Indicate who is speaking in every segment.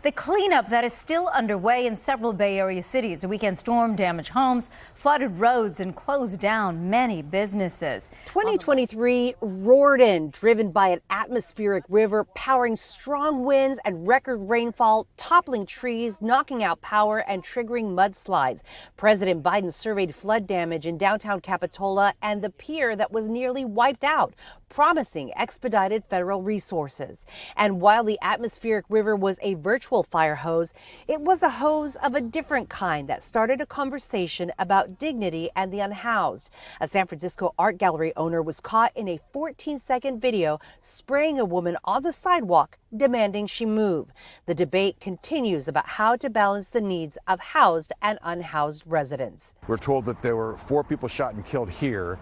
Speaker 1: The cleanup that is still underway in several Bay Area cities. A weekend storm damaged homes, flooded roads, and closed down many businesses.
Speaker 2: 2023 roared in, driven by an atmospheric river, powering strong winds and record rainfall, toppling trees, knocking out power, and triggering mudslides. President Biden surveyed flood damage in downtown Capitola and the pier that was nearly wiped out, promising expedited federal resources. And while the atmospheric river was a virtual fire hose, it was a hose of a different kind that started a conversation about dignity and the unhoused. A San Francisco art gallery owner was caught in a 14-second video spraying a woman on the sidewalk, demanding she move. The debate continues about how to balance the needs of housed and unhoused residents.
Speaker 3: We're told that there were 4 people shot and killed here,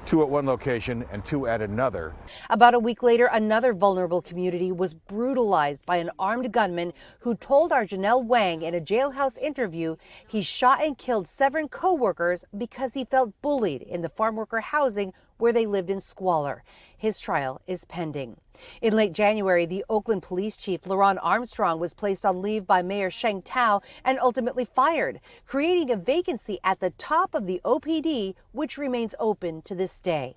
Speaker 3: 2 at one location and 2 at another.
Speaker 2: About a week later, another vulnerable community was brutalized by an armed gunman who told our Janelle Wang in a jailhouse interview he shot and killed 7 co-workers because he felt bullied in the farm worker housing where they lived in squalor. His trial is pending. In late January, the Oakland police chief, LaRon Armstrong, was placed on leave by Mayor Sheng Tao and ultimately fired, creating a vacancy at the top of the OPD, which remains open to this day.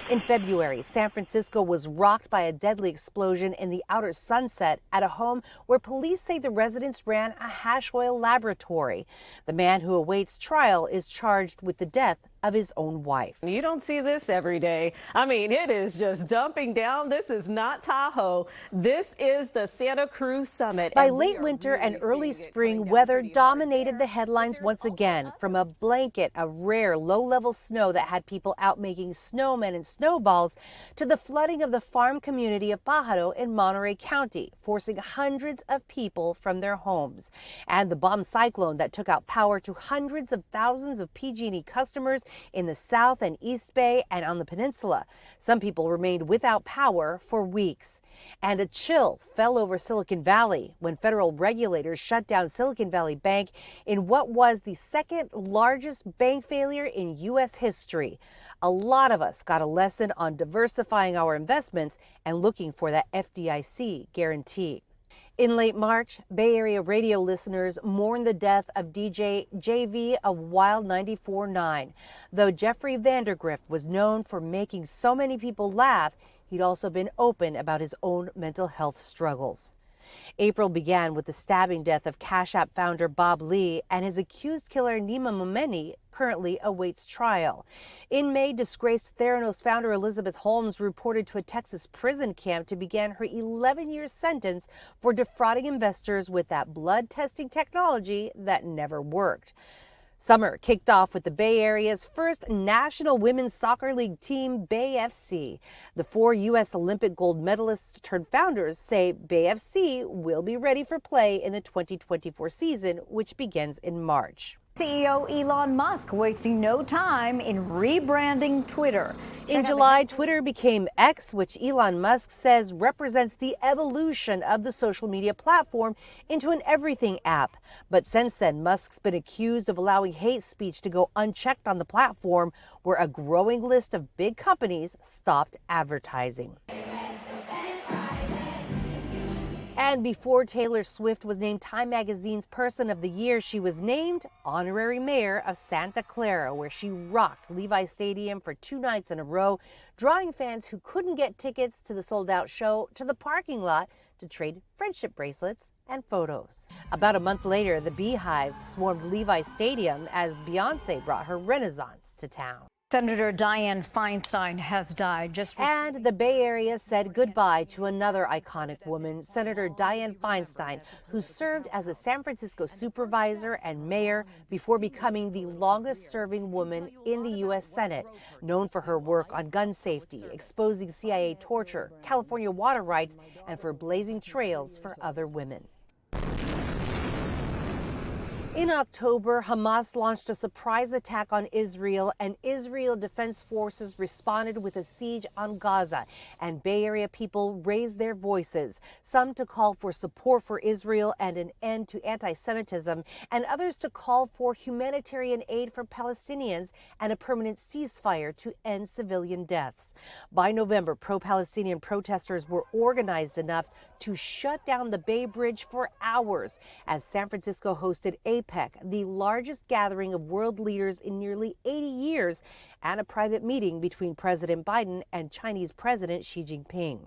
Speaker 2: In February, San Francisco was rocked by a deadly explosion in the outer Sunset at a home where police say the residents ran a hash oil laboratory. The man who awaits trial is charged with the death of his own wife.
Speaker 4: You don't see this every day. I mean, it is just dumping down. This is not Tahoe. This is the Santa Cruz Summit.
Speaker 2: By late winter and early spring, weather dominated the headlines once again. From a blanket of rare low-level snow that had people out making snowmen and snowballs, to the flooding of the farm community of Pájaro in Monterey County, forcing hundreds of people from their homes. And the bomb cyclone that took out power to hundreds of thousands of PG&E customers in the South and East Bay and on the peninsula. Some people remained without power for weeks. And a chill fell over Silicon Valley when federal regulators shut down Silicon Valley Bank in what was the second largest bank failure in U.S. history. A lot of us got a lesson on diversifying our investments and looking for that FDIC guarantee. In late March, Bay Area radio listeners mourned the death of DJ JV of Wild 94.9. Though Jeffrey Vandergrift was known for making so many people laugh, he'd also been open about his own mental health struggles. April began with the stabbing death of Cash App founder Bob Lee, and his accused killer Nima Momeni currently awaits trial. In May, disgraced Theranos founder Elizabeth Holmes reported to a Texas prison camp to begin her 11-year sentence for defrauding investors with that blood testing technology that never worked. Summer kicked off with the Bay Area's first National Women's Soccer League team, Bay FC. The 4 U.S. Olympic gold medalists turned founders say Bay FC will be ready for play in the 2024 season, which begins in March.
Speaker 1: CEO Elon Musk wasting no time in rebranding Twitter.
Speaker 2: In July, Twitter became X, which Elon Musk says represents the evolution of the social media platform into an everything app. But since then, Musk's been accused of allowing hate speech to go unchecked on the platform, where a growing list of big companies stopped advertising. And before Taylor Swift was named Time Magazine's Person of the Year, she was named honorary mayor of Santa Clara, where she rocked Levi Stadium for 2 nights in a row, drawing fans who couldn't get tickets to the sold-out show to the parking lot to trade friendship bracelets and photos. About a month later, the Beehive swarmed Levi Stadium as Beyonce brought her Renaissance to town.
Speaker 1: Senator Dianne Feinstein has died.
Speaker 2: And the Bay Area said goodbye to another iconic woman, Senator Dianne Feinstein, who served as a San Francisco supervisor and mayor before becoming the longest-serving woman in the U.S. Senate, known for her work on gun safety, exposing CIA torture, California water rights, and for blazing trails for other women. In October, Hamas launched a surprise attack on Israel, and Israel Defense Forces responded with a siege on Gaza. And Bay Area people raised their voices, some to call for support for Israel and an end to anti-Semitism, and others to call for humanitarian aid for Palestinians and a permanent ceasefire to end civilian deaths. By November, pro-Palestinian protesters were organized enough to shut down the Bay Bridge for hours as San Francisco hosted APEC, the largest gathering of world leaders in nearly 80 years, and a private meeting between President Biden and Chinese President Xi Jinping.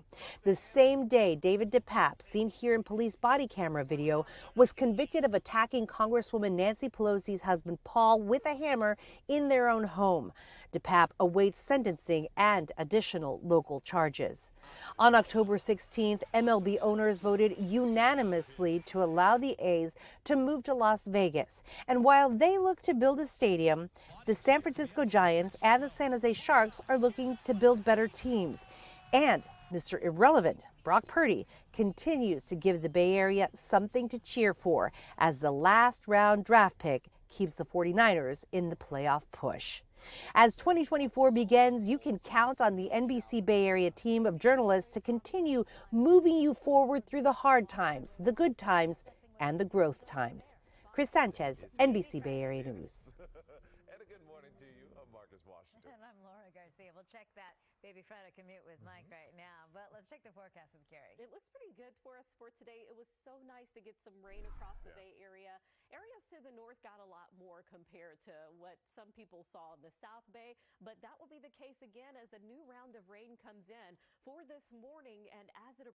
Speaker 2: The same day, David DePape, seen here in police body camera video, was convicted of attacking Congresswoman Nancy Pelosi's husband Paul with a hammer in their own home. DePape awaits sentencing and additional local charges. On October 16th, MLB owners voted unanimously to allow the A's to move to Las Vegas. And while they look to build a stadium, the San Francisco Giants and the San Jose Sharks are looking to build better teams. And Mr. Irrelevant, Brock Purdy, continues to give the Bay Area something to cheer for as the last round draft pick keeps the 49ers in the playoff push. As 2024 begins, you can count on the NBC Bay Area team of journalists to continue moving you forward through the hard times, the good times, and the growth times. Kris Sanchez, NBC Bay Area News.
Speaker 3: And a good morning to you. I'm Marcus Washington.
Speaker 1: And I'm Laura Garcia. We'll check that Baby Friday commute with Mike right now. But let's check the forecast with Carrie.
Speaker 4: It looks pretty good for us for today. It was so nice to get some rain across the Bay Area. Areas to the north got a lot more compared to what some people saw in the South Bay, but that will be the case again as a new round of rain comes in for this morning. And as it